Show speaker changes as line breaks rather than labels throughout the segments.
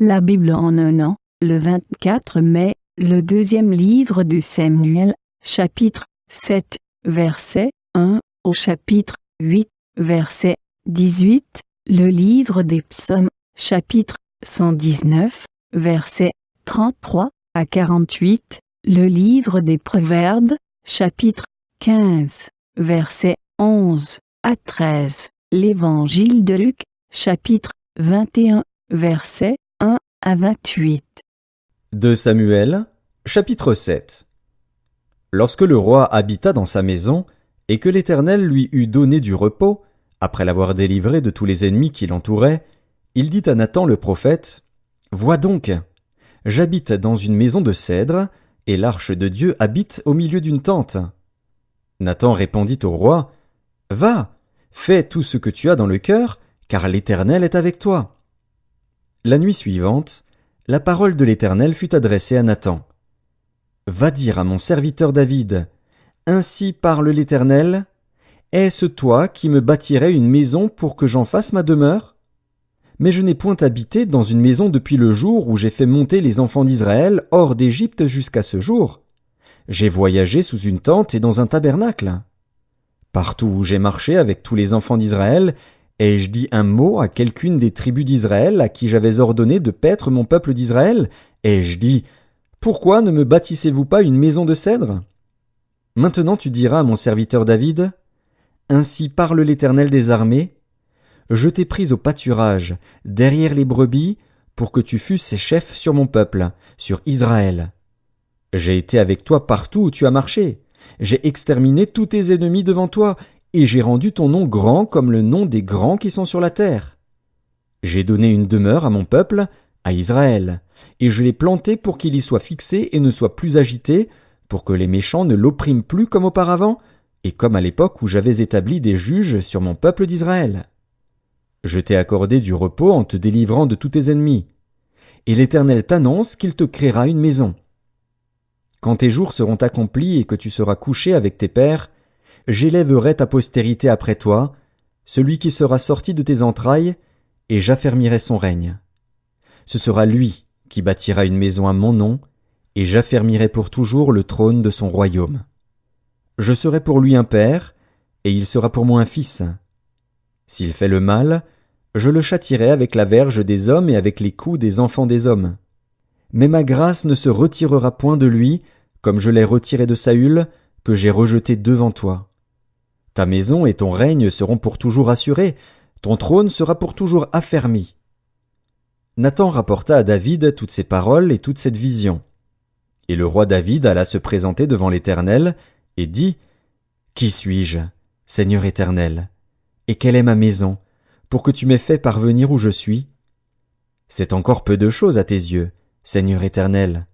La Bible en un an, le 24 mai, le deuxième livre de Samuel, chapitre 7, verset 1 au chapitre 8, verset 18, le livre des psaumes, chapitre 119, verset 33 à 48, le livre des proverbes, chapitre 15, verset 11 à 13, l'évangile de Luc, chapitre 21, verset 1 à 28.
2 Samuel, chapitre 7. Lorsque le roi habita dans sa maison, et que l'Éternel lui eut donné du repos, après l'avoir délivré de tous les ennemis qui l'entouraient, il dit à Nathan le prophète, « Vois donc, j'habite dans une maison de cèdre, et l'arche de Dieu habite au milieu d'une tente. » Nathan répondit au roi, « Va, fais tout ce que tu as dans le cœur, car l'Éternel est avec toi. » La nuit suivante, la parole de l'Éternel fut adressée à Nathan. « Va dire à mon serviteur David, ainsi parle l'Éternel, est-ce toi qui me bâtirais une maison pour que j'en fasse ma demeure? Mais je n'ai point habité dans une maison depuis le jour où j'ai fait monter les enfants d'Israël hors d'Égypte jusqu'à ce jour. J'ai voyagé sous une tente et dans un tabernacle. Partout où j'ai marché avec tous les enfants d'Israël, ai-je dit un mot à quelqu'une des tribus d'Israël à qui j'avais ordonné de paître mon peuple d'Israël? Ai-je dit, pourquoi ne me bâtissez-vous pas une maison de cèdre? Maintenant tu diras à mon serviteur David, ainsi parle l'Éternel des armées, je t'ai pris au pâturage, derrière les brebis, pour que tu fusses chef sur mon peuple, sur Israël. J'ai été avec toi partout où tu as marché. J'ai exterminé tous tes ennemis devant toi, et j'ai rendu ton nom grand comme le nom des grands qui sont sur la terre. J'ai donné une demeure à mon peuple, à Israël, et je l'ai planté pour qu'il y soit fixé et ne soit plus agité, pour que les méchants ne l'oppriment plus comme auparavant, et comme à l'époque où j'avais établi des juges sur mon peuple d'Israël. Je t'ai accordé du repos en te délivrant de tous tes ennemis. Et l'Éternel t'annonce qu'il te créera une maison. Quand tes jours seront accomplis et que tu seras couché avec tes pères, j'élèverai ta postérité après toi, celui qui sera sorti de tes entrailles, et j'affermirai son règne. Ce sera lui qui bâtira une maison à mon nom, et j'affermirai pour toujours le trône de son royaume. Je serai pour lui un père, et il sera pour moi un fils. S'il fait le mal, je le châtierai avec la verge des hommes et avec les coups des enfants des hommes. Mais ma grâce ne se retirera point de lui, comme je l'ai retiré de Saül, que j'ai rejeté devant toi. Ta maison et ton règne seront pour toujours assurés, ton trône sera pour toujours affermi. » Nathan rapporta à David toutes ces paroles et toute cette vision. Et le roi David alla se présenter devant l'Éternel, et dit, « Qui suis-je, Seigneur Éternel? Et quelle est ma maison, pour que tu m'aies fait parvenir où je suis? C'est encore peu de choses à tes yeux, Seigneur Éternel.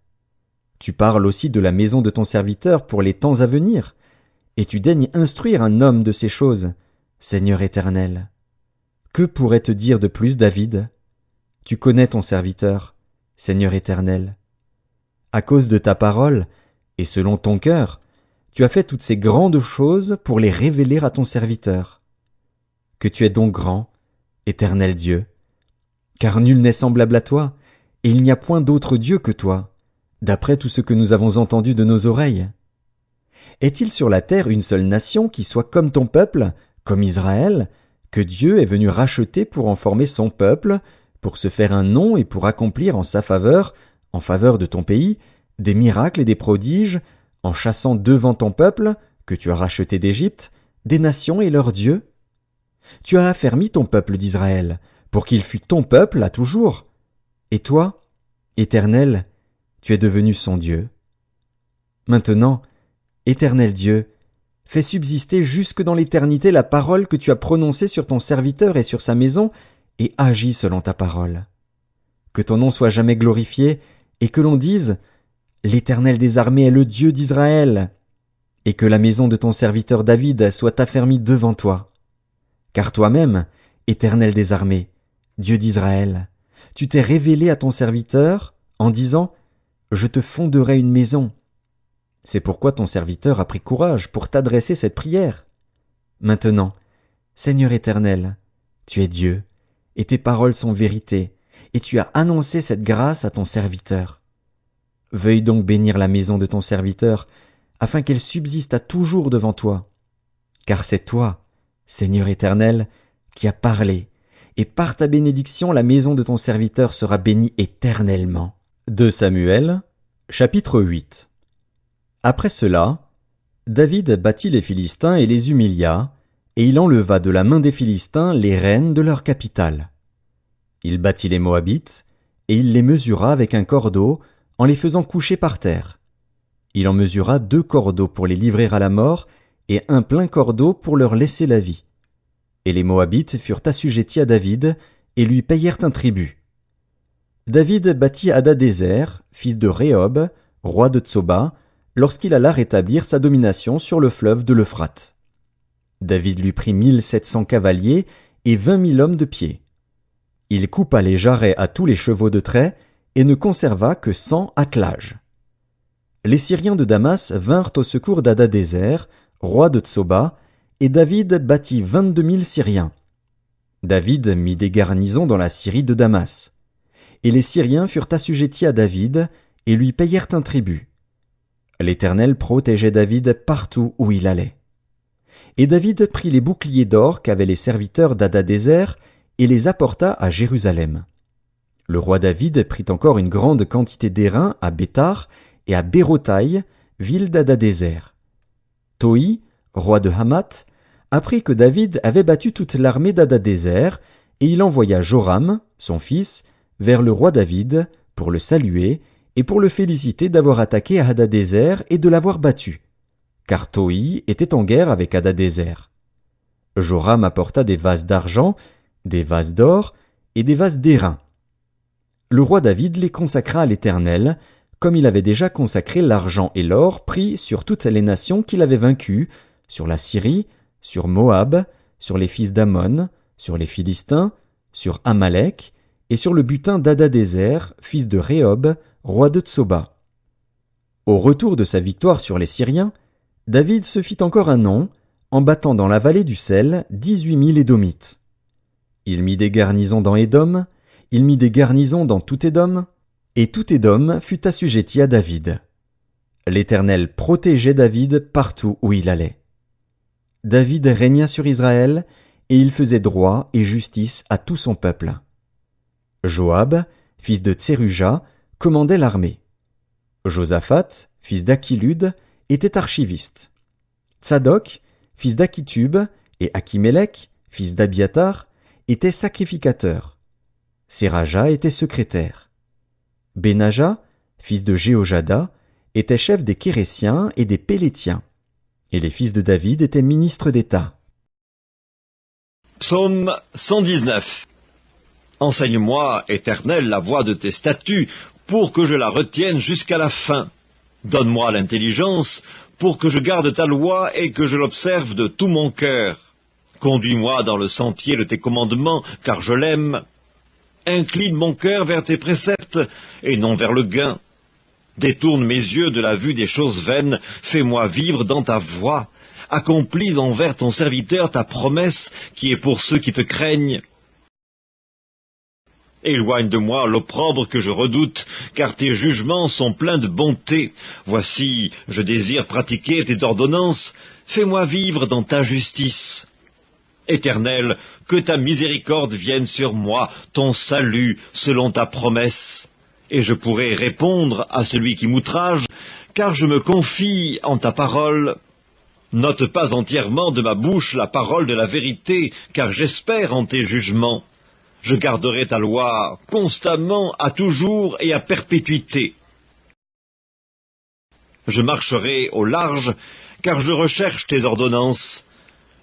Tu parles aussi de la maison de ton serviteur pour les temps à venir, et tu daignes instruire un homme de ces choses, Seigneur Éternel. Que pourrait te dire de plus David? Tu connais ton serviteur, Seigneur Éternel. À cause de ta parole, et selon ton cœur, tu as fait toutes ces grandes choses pour les révéler à ton serviteur. Que tu es donc grand, Éternel Dieu, car nul n'est semblable à toi, et il n'y a point d'autre Dieu que toi, d'après tout ce que nous avons entendu de nos oreilles. Est-il sur la terre une seule nation qui soit comme ton peuple, comme Israël, que Dieu est venu racheter pour en former son peuple, pour se faire un nom et pour accomplir en sa faveur, en faveur de ton pays, des miracles et des prodiges, en chassant devant ton peuple, que tu as racheté d'Égypte, des nations et leurs dieux? Tu as affermi ton peuple d'Israël, pour qu'il fût ton peuple à toujours. Et toi, Éternel, tu es devenu son Dieu. Maintenant, Éternel Dieu, fais subsister jusque dans l'éternité la parole que tu as prononcée sur ton serviteur et sur sa maison, et agis selon ta parole. Que ton nom soit jamais glorifié, et que l'on dise « L'Éternel des armées est le Dieu d'Israël », et que la maison de ton serviteur David soit affermie devant toi. Car toi-même, Éternel des armées, Dieu d'Israël, tu t'es révélé à ton serviteur en disant « Je te fonderai une maison ». C'est pourquoi ton serviteur a pris courage pour t'adresser cette prière. Maintenant, Seigneur Éternel, tu es Dieu, et tes paroles sont vérité, et tu as annoncé cette grâce à ton serviteur. Veuille donc bénir la maison de ton serviteur, afin qu'elle subsiste à toujours devant toi. Car c'est toi, Seigneur éternel, qui as parlé, et par ta bénédiction la maison de ton serviteur sera bénie éternellement. 2 Samuel, chapitre 8. Après cela, David battit les Philistins et les humilia, et il enleva de la main des Philistins les rênes de leur capitale. Il battit les Moabites, et il les mesura avec un cordeau, en les faisant coucher par terre. Il en mesura 2 cordeaux pour les livrer à la mort, et un plein cordeau pour leur laisser la vie. Et les Moabites furent assujettis à David, et lui payèrent un tribut. David battit Hadadézer, fils de Rehob, roi de Tsoba, lorsqu'il alla rétablir sa domination sur le fleuve de l'Euphrate. David lui prit 1700 cavaliers et 20 000 hommes de pied. Il coupa les jarrets à tous les chevaux de trait et ne conserva que 100 attelages. Les Syriens de Damas vinrent au secours d'Hadadézer, roi de Tsoba, et David battit 22 000 Syriens. David mit des garnisons dans la Syrie de Damas. Et les Syriens furent assujettis à David et lui payèrent un tribut. L'Éternel protégeait David partout où il allait. Et David prit les boucliers d'or qu'avaient les serviteurs d'Hadadézer et les apporta à Jérusalem. Le roi David prit encore une grande quantité d'airain à Béthar et à Bérotaï, ville d'Hadadézer. Toi, roi de Hamath, apprit que David avait battu toute l'armée d'Hadadézer, et il envoya Joram, son fils, vers le roi David, pour le saluer, et pour le féliciter d'avoir attaqué Hadadézer et de l'avoir battu, car Toi était en guerre avec Hadadézer. Joram apporta des vases d'argent, des vases d'or et des vases d'airain. Le roi David les consacra à l'Éternel, comme il avait déjà consacré l'argent et l'or pris sur toutes les nations qu'il avait vaincues, sur la Syrie, sur Moab, sur les fils d'Ammon, sur les Philistins, sur Amalek, et sur le butin d'Hadadézer, fils de Rehob, roi de Tsoba. Au retour de sa victoire sur les Syriens, David se fit encore un nom, en battant dans la vallée du Sel 18 000 Édomites. Il mit des garnisons dans Édom, il mit des garnisons dans tout Édom, et tout Édom fut assujetti à David. L'Éternel protégeait David partout où il allait. David régna sur Israël, et il faisait droit et justice à tout son peuple. Joab, fils de Tseruja, commandait l'armée. Josaphat, fils d'Achilud, était archiviste. Tsadok, fils d'Akitub, et Achimélec, fils d'Abiatar, était sacrificateur. Séraja était secrétaire. Benaja, fils de Jéhojada, était chef des Kérésiens et des Pélétiens. Et les fils de David étaient ministres d'État.
Psaume 119. Enseigne-moi, Éternel, la voie de tes statuts, pour que je la retienne jusqu'à la fin. Donne-moi l'intelligence, pour que je garde ta loi et que je l'observe de tout mon cœur. Conduis-moi dans le sentier de tes commandements, car je l'aime. Incline mon cœur vers tes préceptes, et non vers le gain. Détourne mes yeux de la vue des choses vaines, fais-moi vivre dans ta voie. Accomplis envers ton serviteur ta promesse, qui est pour ceux qui te craignent. Éloigne de moi l'opprobre que je redoute, car tes jugements sont pleins de bonté. Voici, je désire pratiquer tes ordonnances, fais-moi vivre dans ta justice. Éternel, que ta miséricorde vienne sur moi, ton salut selon ta promesse. Et je pourrai répondre à celui qui m'outrage, car je me confie en ta parole. N'ôte pas entièrement de ma bouche la parole de la vérité, car j'espère en tes jugements. Je garderai ta loi constamment, à toujours et à perpétuité. Je marcherai au large, car je recherche tes ordonnances.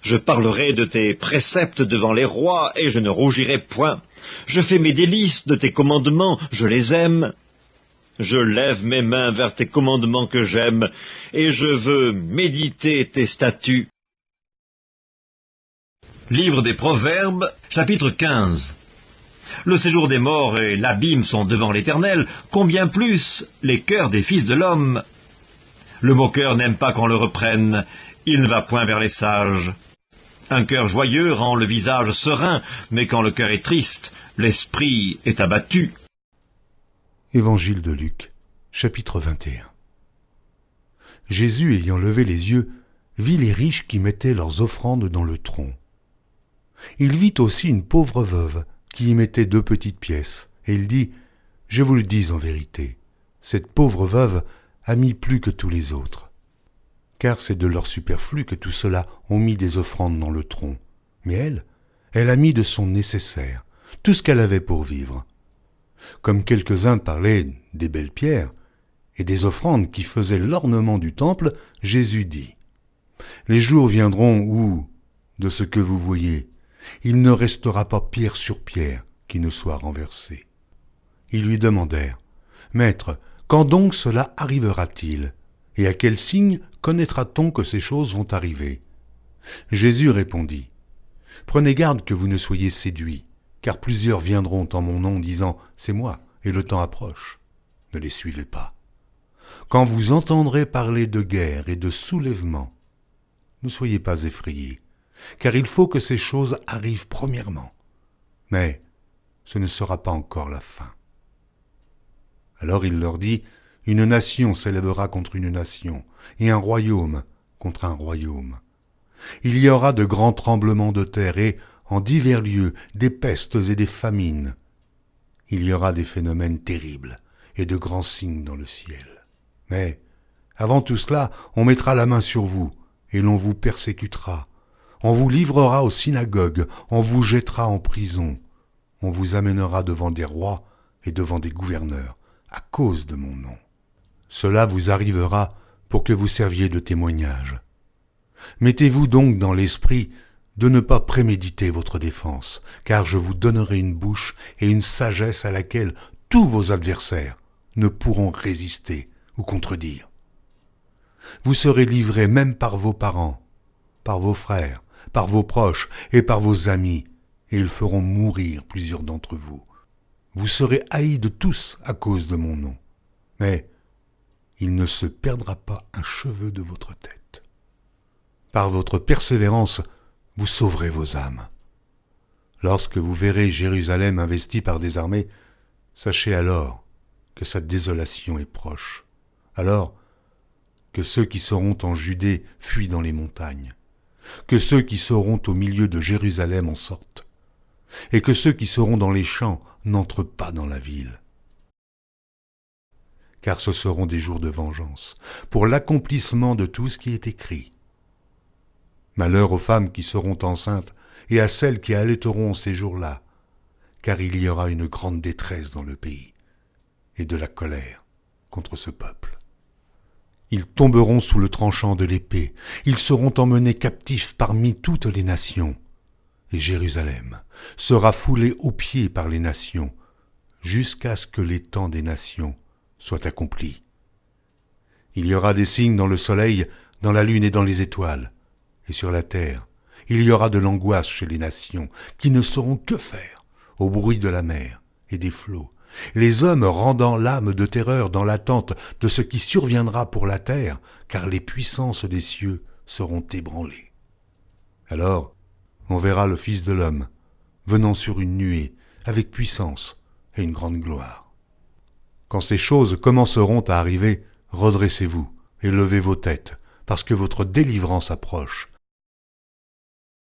Je parlerai de tes préceptes devant les rois, et je ne rougirai point. Je fais mes délices de tes commandements, je les aime. Je lève mes mains vers tes commandements que j'aime, et je veux méditer tes statuts. Livre des Proverbes, chapitre 15. Le séjour des morts et l'abîme sont devant l'Éternel, combien plus les cœurs des fils de l'homme. Le moqueur n'aime pas qu'on le reprenne, il ne va point vers les sages. Un cœur joyeux rend le visage serein, mais quand le cœur est triste, l'esprit est abattu.
Évangile de Luc, chapitre 21. Jésus, ayant levé les yeux, vit les riches qui mettaient leurs offrandes dans le tronc. Il vit aussi une pauvre veuve qui y mettait 2 petites pièces, et il dit, « Je vous le dis en vérité, cette pauvre veuve a mis plus que tous les autres. Car c'est de leur superflu que tous ceux-là ont mis des offrandes dans le tronc. Mais elle a mis de son nécessaire, tout ce qu'elle avait pour vivre. » Comme quelques-uns parlaient des belles pierres et des offrandes qui faisaient l'ornement du temple, Jésus dit, « Les jours viendront où, de ce que vous voyez, il ne restera pas pierre sur pierre qui ne soit renversée. » Ils lui demandèrent, « Maître, quand donc cela arrivera-t-il? Et à quel signe connaîtra-t-on que ces choses vont arriver ?» Jésus répondit, « Prenez garde que vous ne soyez séduits, car plusieurs viendront en mon nom disant « C'est moi » et le temps approche. Ne les suivez pas. Quand vous entendrez parler de guerre et de soulèvement, ne soyez pas effrayés, car il faut que ces choses arrivent premièrement. Mais ce ne sera pas encore la fin. » Alors il leur dit, « Une nation s'élèvera contre une nation, et un royaume contre un royaume. Il y aura de grands tremblements de terre et, en divers lieux, des pestes et des famines. Il y aura des phénomènes terribles et de grands signes dans le ciel. Mais, avant tout cela, on mettra la main sur vous, et l'on vous persécutera. On vous livrera aux synagogues, on vous jettera en prison. On vous amènera devant des rois et devant des gouverneurs, à cause de mon nom. Cela vous arrivera pour que vous serviez de témoignage. Mettez-vous donc dans l'esprit de ne pas préméditer votre défense, car je vous donnerai une bouche et une sagesse à laquelle tous vos adversaires ne pourront résister ou contredire. Vous serez livrés même par vos parents, par vos frères, par vos proches et par vos amis, et ils feront mourir plusieurs d'entre vous. Vous serez haïs de tous à cause de mon nom, mais il ne se perdra pas un cheveu de votre tête. Par votre persévérance, vous sauverez vos âmes. Lorsque vous verrez Jérusalem investie par des armées, sachez alors que sa désolation est proche. Alors que ceux qui seront en Judée fuient dans les montagnes, que ceux qui seront au milieu de Jérusalem en sortent, et que ceux qui seront dans les champs n'entrent pas dans la ville. Car ce seront des jours de vengeance, pour l'accomplissement de tout ce qui est écrit. Malheur aux femmes qui seront enceintes et à celles qui allaiteront ces jours-là, car il y aura une grande détresse dans le pays et de la colère contre ce peuple. Ils tomberont sous le tranchant de l'épée, ils seront emmenés captifs parmi toutes les nations, et Jérusalem sera foulée aux pieds par les nations, jusqu'à ce que les temps des nations soient accomplis. Il y aura des signes dans le soleil, dans la lune et dans les étoiles, et sur la terre, il y aura de l'angoisse chez les nations, qui ne sauront que faire au bruit de la mer et des flots, les hommes rendant l'âme de terreur dans l'attente de ce qui surviendra pour la terre, car les puissances des cieux seront ébranlées. Alors, on verra le Fils de l'homme venant sur une nuée, avec puissance et une grande gloire. Quand ces choses commenceront à arriver, redressez-vous et levez vos têtes, parce que votre délivrance approche,